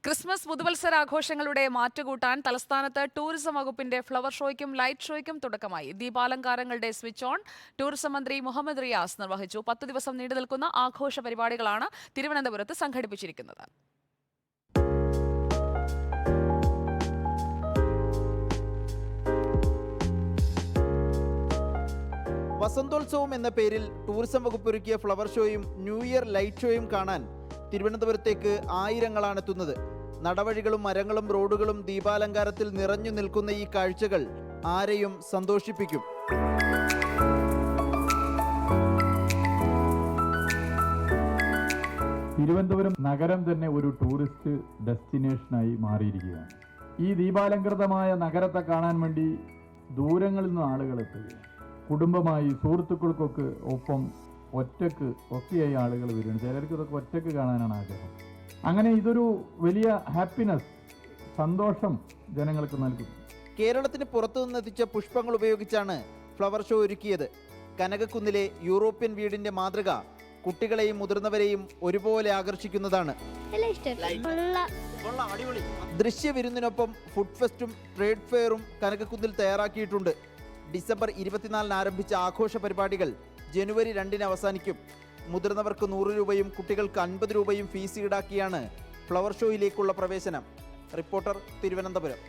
Christmas പുതുവത്സരാഘോഷങ്ങളുടെ മാറ്റുകൂട്ടാൻ തലസ്ഥാനത്ത് tourism വകുപ്പിന്റെ flower ഷോയ്ക്കും light ഷോയ്ക്കും തുടക്കമായി. ദീപാലങ്കാരങ്ങളുടെ സ്വിച്ച് ഓൺ ടൂറിസം മന്ത്രി മുഹമ്മദ് റിയാസ് നിർവഹിച്ചു. 10 ദിവസം നീണ്ടുനിൽക്കുന്ന ആഘോഷ പരിപാടികളാണ് തിരുവനന്തപുരത്ത് സംഘടിപ്പിച്ചിരിക്കുന്നത്. വസന്തോത്സവം എന്ന പേരിൽ ടൂറിസം വകുപ്പ് ഒരുക്കിയ ഫ്ലവർ ഷോയും ന്യൂ ഇയർ ലൈറ്റ് ഷോയും കാണാൻ തിരുവനന്തപുരത്തേക്ക് ആയിരങ്ങളാണ് എത്തുന്നത്. നടവഴികളും മരങ്ങളും റോഡുകളും ദീപാലങ്കാരത്തിൽ നിറഞ്ഞു നിൽക്കുന്ന ഈ കാഴ്ചകൾ ആരെയും സന്തോഷിപ്പിക്കും. തിരുവനന്തപുരം നഗരം തന്നെ ഒരു ടൂറിസ്റ്റ് ഡെസ്റ്റിനേഷനായി മാറിയിരിക്കുകയാണ്. ഈ ദീപാലങ്കൃതമായ നഗരത്തെ കാണാൻ വേണ്ടി ദൂരങ്ങളിൽ നിന്ന് ആളുകൾ എത്തുകയാണ്. കുടുംബമായി സുഹൃത്തുക്കൾക്കൊക്കെ ഒപ്പം ഒറ്റക്ക് ഒക്കെയായി ആളുകൾ വരികയാണ്. ചിലർക്ക് ഇതൊക്കെ ഒറ്റക്ക് കാണാനാണ് ആഗ്രഹം. അങ്ങനെ ഇതൊരു വലിയ ഹാപ്പിനെസ്, സന്തോഷം ജനങ്ങൾക്ക് നൽകും. കേരളത്തിന് പുറത്തുനിന്ന് എത്തിച്ച പുഷ്പങ്ങൾ ഉപയോഗിച്ചാണ് ഫ്ലവർ ഷോ ഒരുക്കിയത്. കനകക്കുന്നിലെ യൂറോപ്യൻ വീടിന്റെ മാതൃക കുട്ടികളെയും മുതിർന്നവരെയും ഒരുപോലെ ആകർഷിക്കുന്നതാണ്. ദൃശ്യവിരുന്നിനൊപ്പം ഫുഡ് ഫെസ്റ്റും ട്രേഡ് ഫെയറും കനകക്കുന്നിൽ തയ്യാറാക്കിയിട്ടുണ്ട്. ഡിസംബർ 24 ആരംഭിച്ച ആഘോഷ പരിപാടികൾ ജനുവരി 2 അവസാനിക്കും. മുതിർന്നവർക്ക് 100 രൂപയും കുട്ടികൾക്ക് 50 രൂപയും ഫീസ് ഈടാക്കിയാണ് ഫ്ലവർ ഷോയിലേക്കുള്ള പ്രവേശനം. റിപ്പോർട്ടർ, തിരുവനന്തപുരം.